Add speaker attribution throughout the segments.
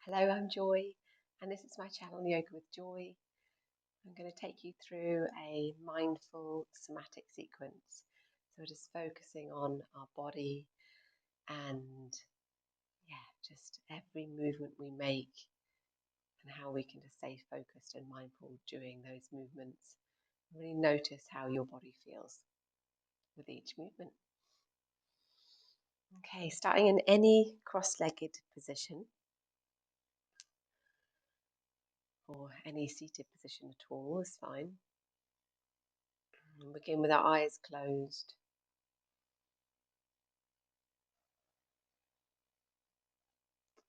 Speaker 1: Hello, I'm Joy, and this is my channel, Yoga with Joy. I'm going to take you through a mindful somatic sequence. So we're just focusing on our body and, just every movement we make and how we can just stay focused and mindful during those movements. Really notice how your body feels with each movement. Okay, starting in any cross-legged position or any seated position at all is fine. And begin with our eyes closed.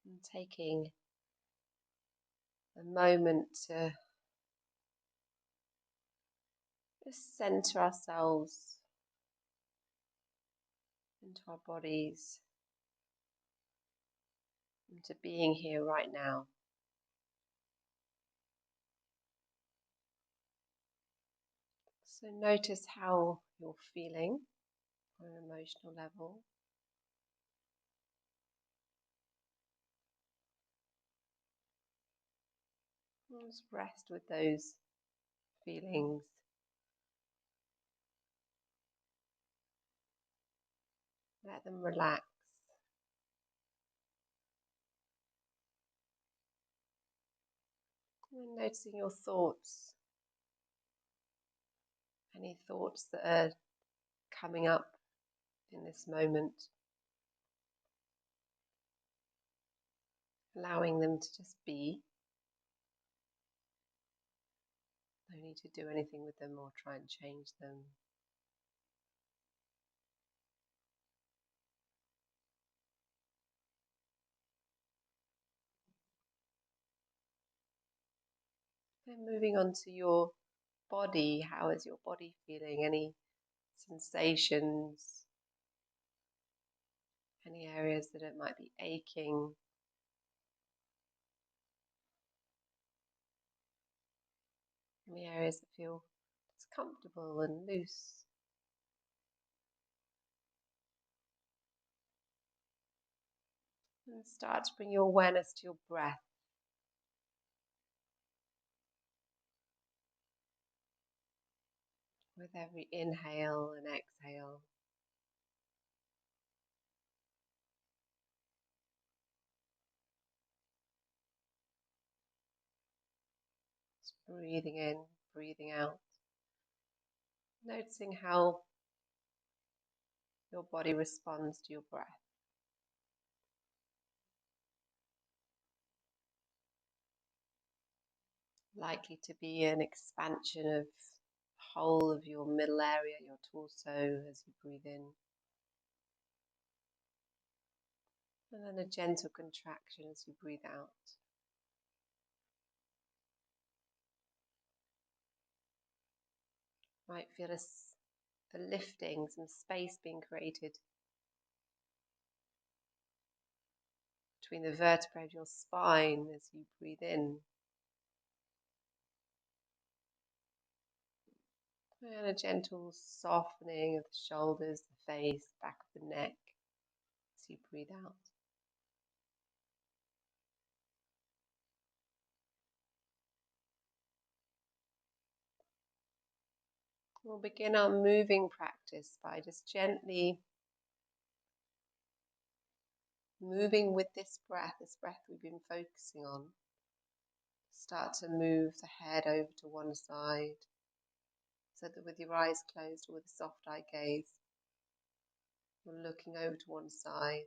Speaker 1: And taking a moment to just center ourselves into our bodies, into being here right now. So notice how you're feeling on an emotional level. And just rest with those feelings. Let them relax. And noticing your thoughts. Any thoughts that are coming up in this moment. Allowing them to just be. No need to do anything with them or try and change them. Then moving on to your body, how is your body feeling? Any sensations? Any areas that it might be aching? Any areas that feel just comfortable and loose? And start to bring your awareness to your breath. With every inhale and exhale. Just breathing in, breathing out. Noticing how your body responds to your breath. Likely to be an expansion of the whole of your middle area, your torso, as you breathe in. And then a gentle contraction as you breathe out. Might feel a lifting, some space being created between the vertebrae of your spine as you breathe in. And a gentle softening of the shoulders, the face, back of the neck as you breathe out. We'll begin our moving practice by just gently moving with this breath we've been focusing on. Start to move the head over to one side so that with your eyes closed or with a soft eye gaze, you're looking over to one side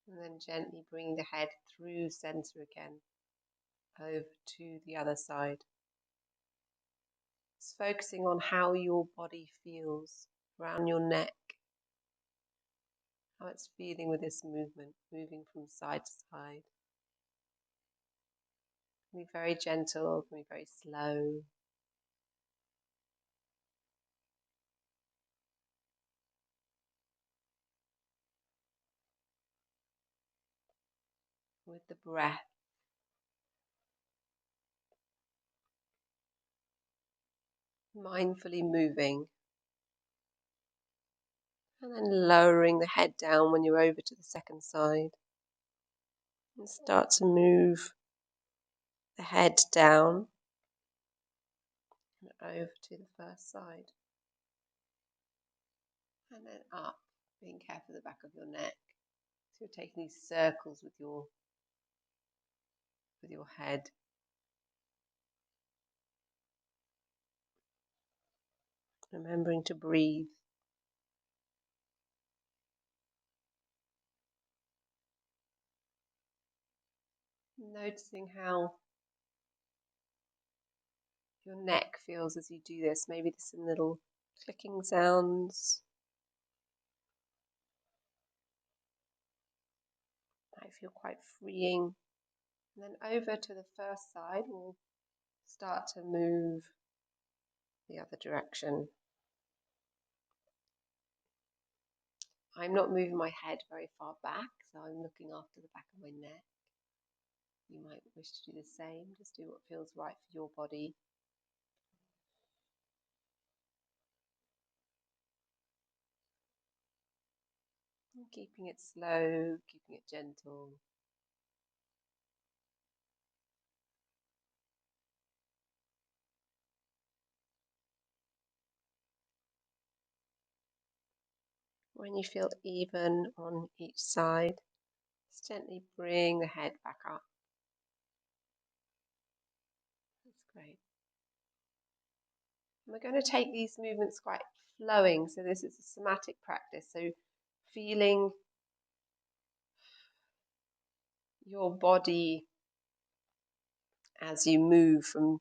Speaker 1: and then gently bringing the head through center again over to the other side. Just focusing on how your body feels around your neck, how it's feeling with this movement, moving from side to side. It can be very gentle, it can be very slow. With the breath, mindfully moving, and then lowering the head down when you're over to the second side. And start to move the head down and over to the first side. And then up, being careful of the back of your neck. So you're taking these circles with your head. Remembering to breathe. Noticing how your neck feels as you do this. Maybe there's some little clicking sounds. Might feel quite freeing. And then over to the first side, we'll start to move the other direction. I'm not moving my head very far back, so I'm looking after the back of my neck. You might wish to do the same. Just do what feels right for your body. And keeping it slow, keeping it gentle. When you feel even on each side, just gently bring the head back up. That's great. And we're going to take these movements quite flowing. So this is a somatic practice. So feeling your body as you move from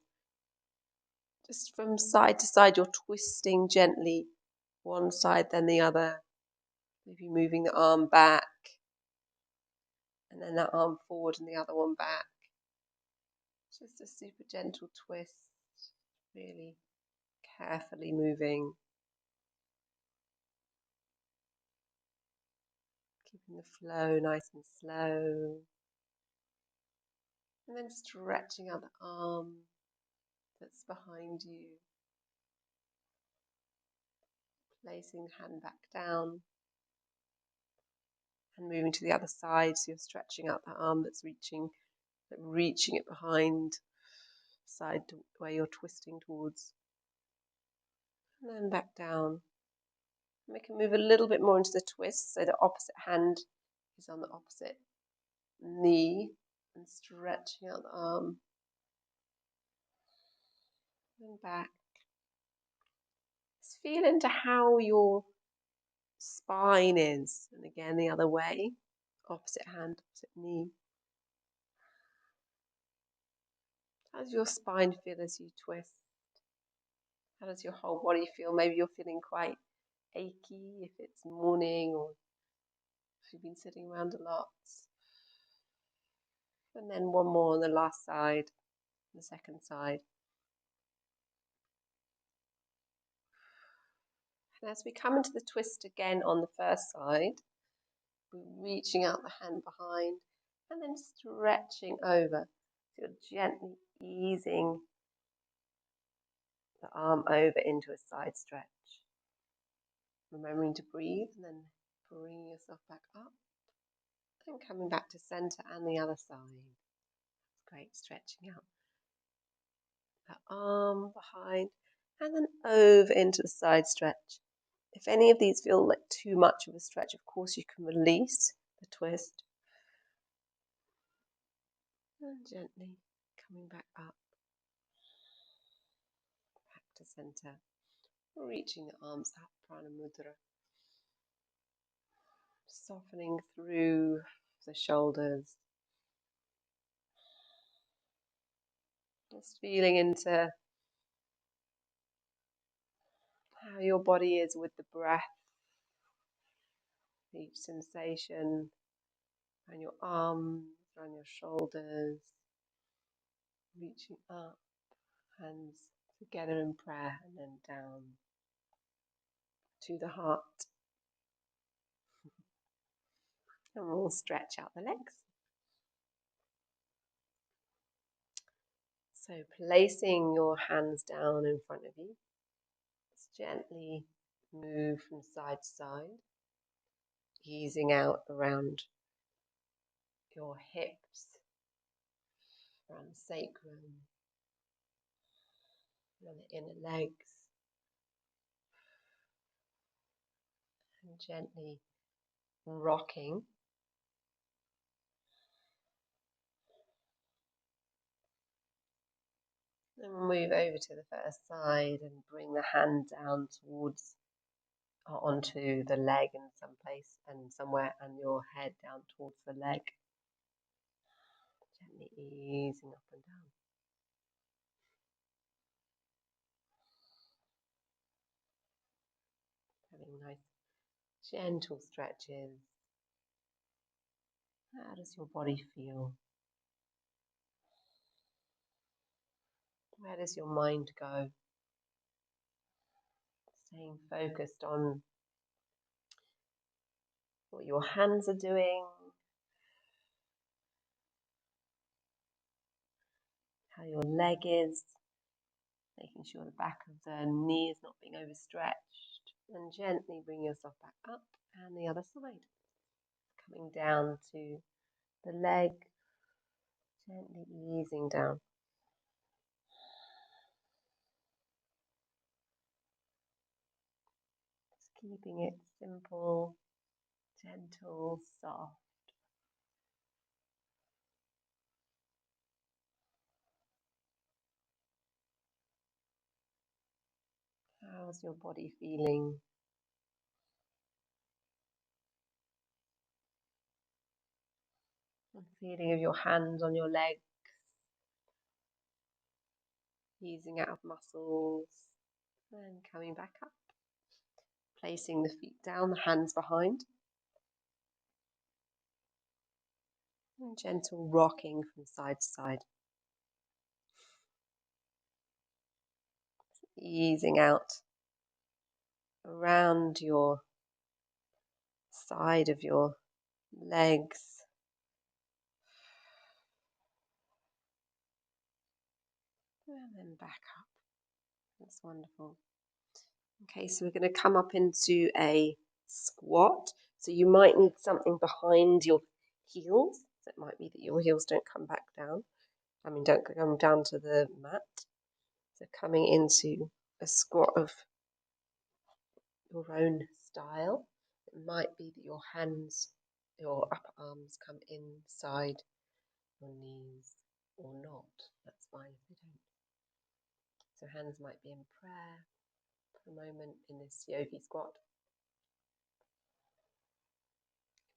Speaker 1: side to side. You're twisting gently one side then the other. Maybe moving the arm back and then that arm forward and the other one back. Just a super gentle twist, really carefully moving. Keeping the flow nice and slow. And then stretching out the arm that's behind you. Placing the hand back down. And moving to the other side, so you're stretching out the arm that's reaching it behind the side where you're twisting towards. And then back down. And we can move a little bit more into the twist, so the opposite hand is on the opposite knee and stretching out the arm. And back. Just feel into how your spine is. And again, the other way. Opposite hand, opposite knee. How does your spine feel as you twist? How does your whole body feel? Maybe you're feeling quite achy if it's morning or if you've been sitting around a lot. And then one more on the last side, the second side. And as we come into the twist again on the first side, we're reaching out the hand behind and then stretching over. So you're gently easing the arm over into a side stretch. Remembering to breathe and then bringing yourself back up and coming back to center and the other side. That's great, stretching out the arm behind and then over into the side stretch. If any of these feel like too much of a stretch, of course you can release the twist. And gently coming back up, back to center. Reaching the arms up, prana mudra. Softening through the shoulders. Just feeling into how your body is with the breath. Each sensation around your arms, around your shoulders. Reaching up, hands together in prayer and then down to the heart. And we'll stretch out the legs. So placing your hands down in front of you, just gently move from side to side, easing out around your hips, around the sacrum, around the inner legs, and gently rocking. Then we'll move over to the first side and bring the hand down towards or onto the leg in some place and somewhere, and your head down towards the leg. Gently easing up and down. Having nice gentle stretches. How does your body feel? Where does your mind go? Staying focused on what your hands are doing, how your leg is, making sure the back of the knee is not being overstretched, and gently bring yourself back up, and the other side. Coming down to the leg, gently easing down. Just keeping it simple, gentle, soft. How's your body feeling? The feeling of your hands on your legs, easing out of muscles, and coming back up. Placing the feet down, the hands behind. And gentle rocking from side to side. Easing out around your side of your legs. And then back up. That's wonderful. Okay, so we're going to come up into a squat. So you might need something behind your heels. So it might be that your heels don't come back down. Don't come down to the mat. So coming into a squat of your own style. It might be that your hands, your upper arms come inside your knees or not. That's fine if they don't. So hands might be in prayer for a moment in this yogi squat.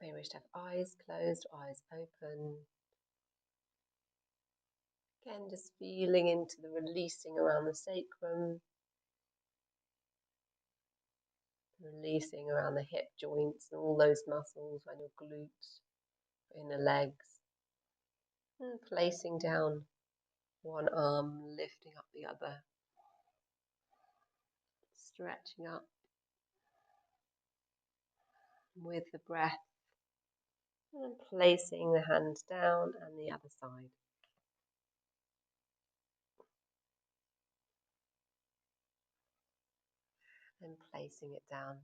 Speaker 1: You may wish to have eyes closed, eyes open. Again, just feeling into the releasing around the sacrum, releasing around the hip joints and all those muscles around your glutes, inner legs, and placing down one arm, lifting up the other, stretching up with the breath, and placing the hand down and the other side. And placing it down,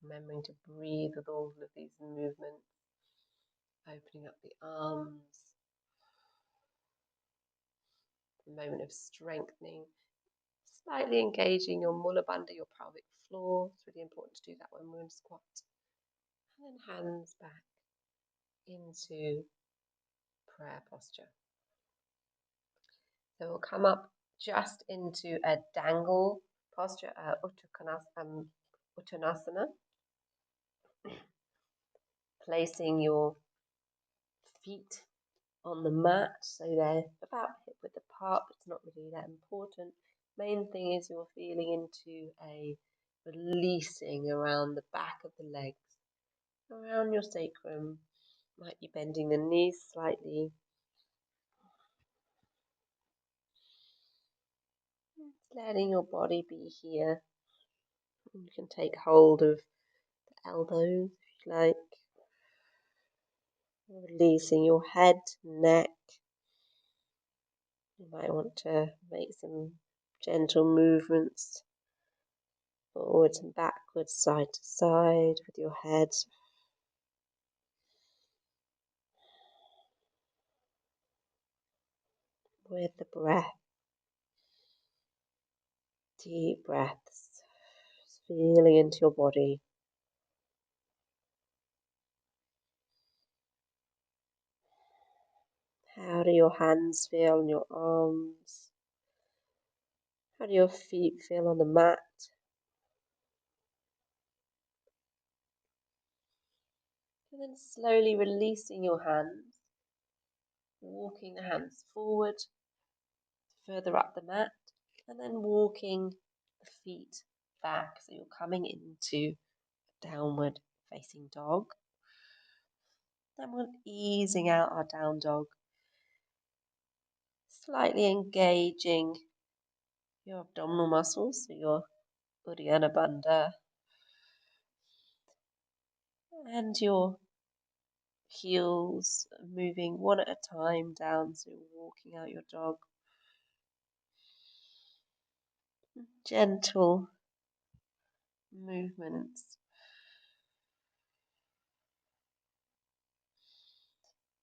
Speaker 1: remembering to breathe with all of these movements, opening up the arms, a moment of strengthening, slightly engaging your mula bandha, your pelvic floor. It's really important to do that when we're in squat. And then hands back into prayer posture. So we'll come up just into a dangle posture, Uttanasana, placing your feet on the mat so they're about hip width apart, but it's not really that important. Main thing is you're feeling into a releasing around the back of the legs, around your sacrum. Might be bending the knees slightly. Letting your body be here. You can take hold of the elbows if you like. Releasing your head, neck. You might want to make some gentle movements forwards and backwards, side to side with your head. with the breath. Deep breaths, feeling into your body. How do your hands feel on your arms? How do your feet feel on the mat? And then slowly releasing your hands, walking the hands forward, further up the mat, and then walking the feet back. So you're coming into downward facing dog. Then we're easing out our down dog, slightly engaging your abdominal muscles, so your Uddiyana Bandha and your heels moving one at a time down, so walking out your dog. Gentle movements.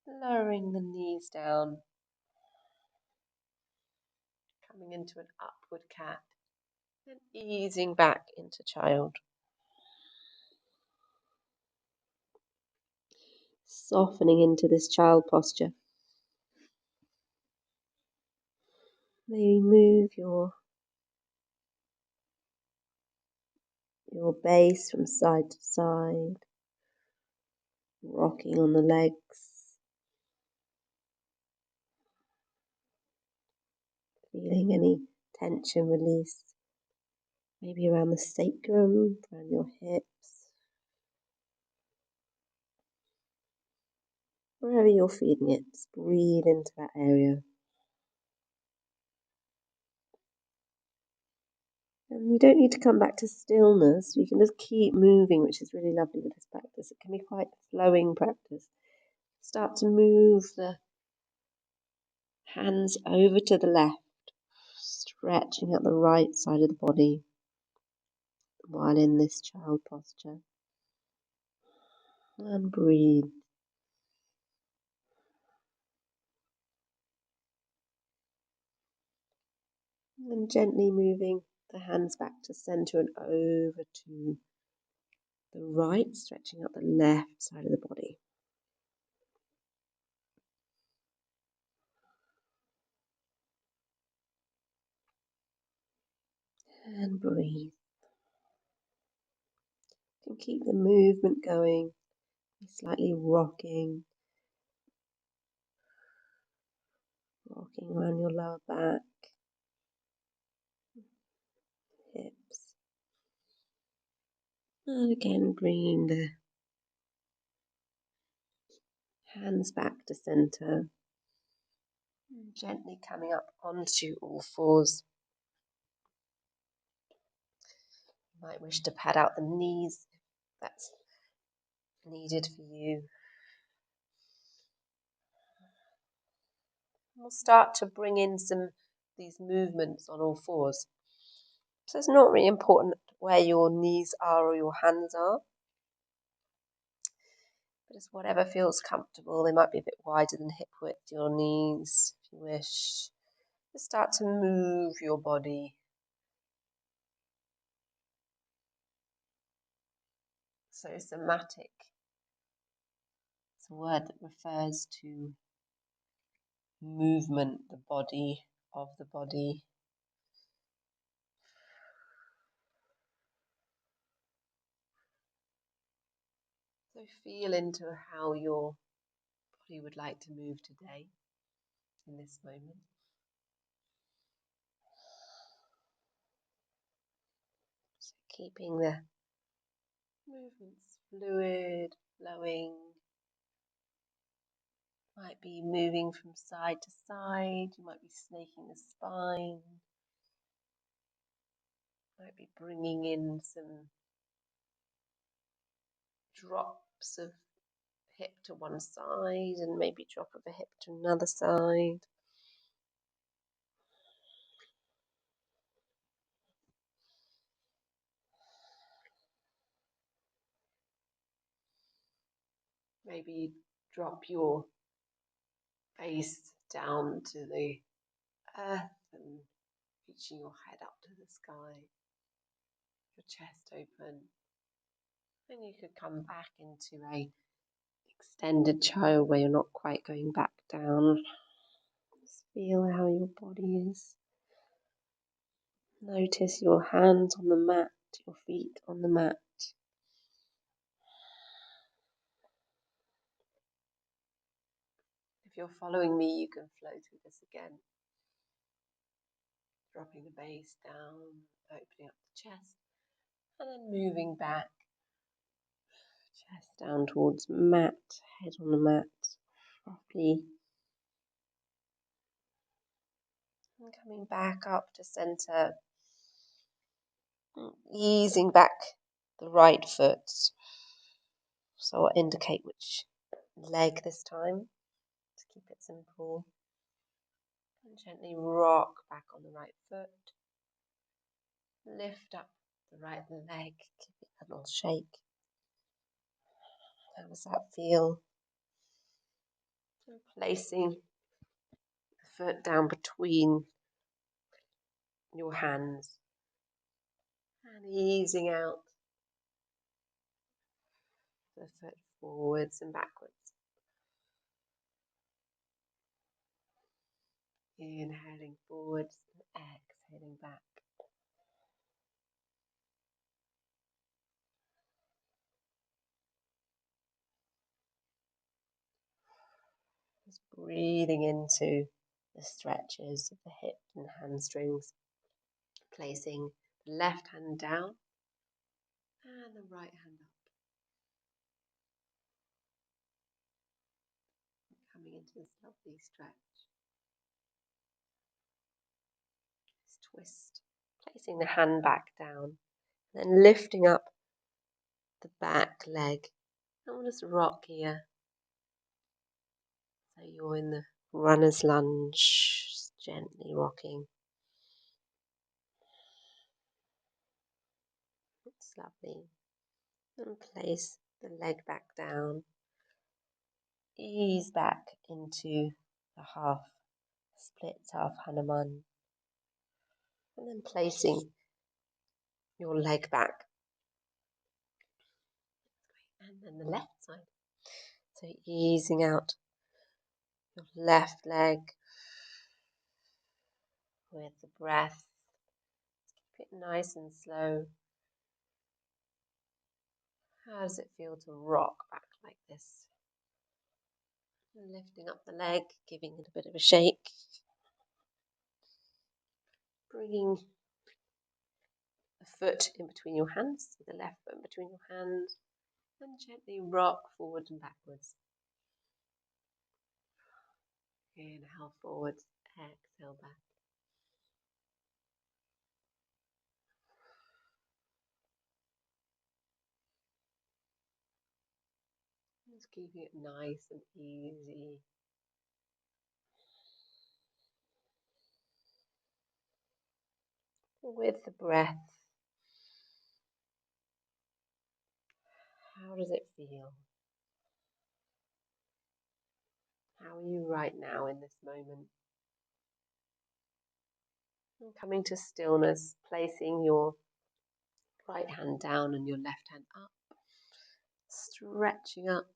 Speaker 1: Lowering the knees down, coming into an upward cat, and easing back into child. Softening into this child posture. Maybe move your base from side to side, rocking on the legs. Feeling any tension release, maybe around the sacrum, around your hips, wherever you're feeling it, just breathe into that area. And you don't need to come back to stillness, you can just keep moving, which is really lovely with this practice. It can be quite a flowing practice. Start to move the hands over to the left, stretching out the right side of the body while in this child posture. And breathe. And gently moving the hands back to center and over to the right, stretching out the left side of the body. And breathe. You can keep the movement going, slightly rocking around your lower back, hips. And again, bringing the hands back to center. And gently coming up onto all fours. You might wish to pad out the knees if that's needed for you. We'll start to bring in these movements on all fours. So it's not really important where your knees are or your hands are. But it's whatever feels comfortable. They might be a bit wider than hip width, your knees, if you wish. Just start to move your body. So somatic, it's a word that refers to movement, the body of the body. So feel into how your body would like to move today in this moment. So keeping the movements fluid, flowing. Might be moving from side to side. You might be snaking the spine. Might be bringing in some drops of hip to one side and maybe drop of a hip to another side. Maybe drop your face down to the earth and reaching your head up to the sky, your chest open. And you could come back into a extended child where you're not quite going back down. Just feel how your body is. Notice your hands on the mat, your feet on the mat. If you're following me, you can flow through this again. Dropping the base down, opening up the chest, and then moving back. Chest down towards mat, head on the mat, properly. And coming back up to center, easing back the right foot. So I'll indicate which leg this time to keep it simple. And gently rock back on the right foot. Lift up the right leg, give it a little shake. How does that feel? And placing the foot down between your hands and easing out the foot forwards and backwards. Inhaling forwards and exhaling back. Just breathing into the stretches of the hip and hamstrings. Placing the left hand down and the right hand up. Coming into this lovely stretch. Just twist. Placing the hand back down. Then lifting up the back leg. And we'll just rock here. So you're in the runner's lunge. Just gently rocking. It's lovely. And place the leg back down. Ease back into the half split half Hanuman. And then placing your leg back. And then the left side. So easing out your left leg with the breath. Keep it nice and slow. How does it feel to rock back like this? Lifting up the leg, giving it a bit of a shake. Bringing the foot in between your hands, the left foot in between your hands, and gently rock forward and backwards. Inhale forwards, exhale back. Just keeping it nice and easy. With the breath, how does it feel? How are you right now in this moment? And coming to stillness, placing your right hand down and your left hand up, stretching up.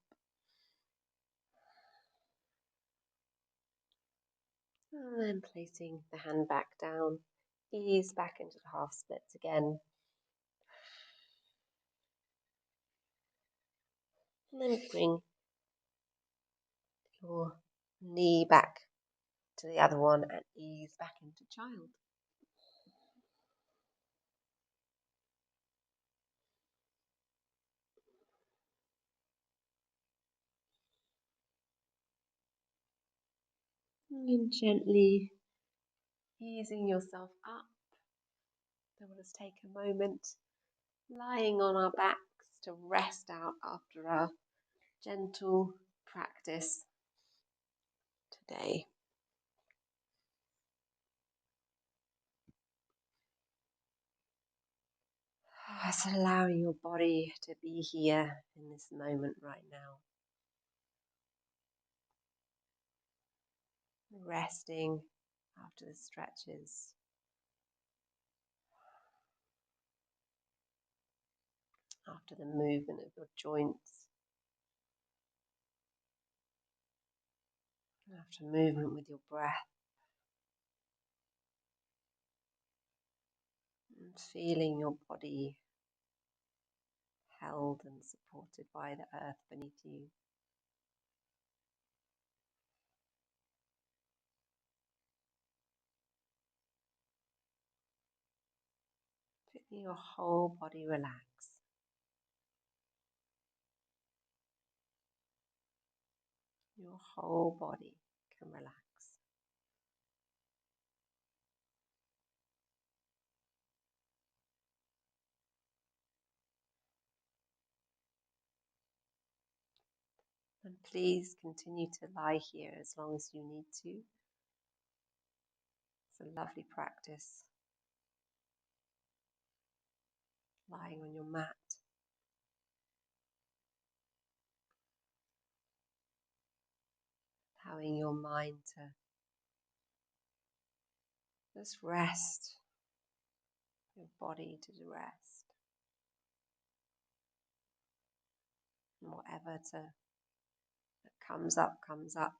Speaker 1: And then placing the hand back down, ease back into the half splits again. And then bring your knee back to the other one and ease back into child. And gently easing yourself up. Then we'll just take a moment lying on our backs to rest out after our gentle practice today. Just allowing your body to be here in this moment right now. Resting after the stretches, after the movement of your joints, after movement with your breath, and feeling your body held and supported by the earth beneath you. Feeling your whole body relax. Your whole body can relax. And please continue to lie here as long as you need to. It's a lovely practice. Lying on your mat. Allowing your mind to just rest. Your body to rest. And whatever that comes up, comes up.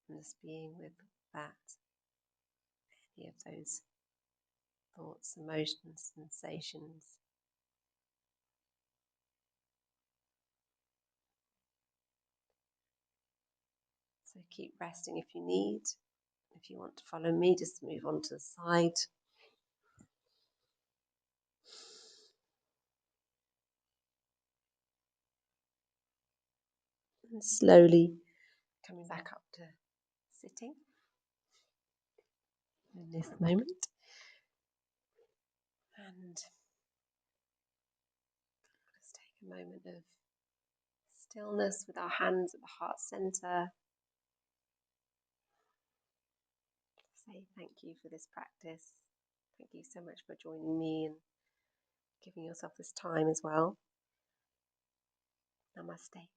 Speaker 1: And just being with that. Any of those thoughts, emotions, sensations. So keep resting if you need. If you want to follow me, just move on to the side. And slowly coming back up to sitting in this moment. And let's take a moment of stillness with our hands at the heart center. Say thank you for this practice. Thank you so much for joining me and giving yourself this time as well. Namaste.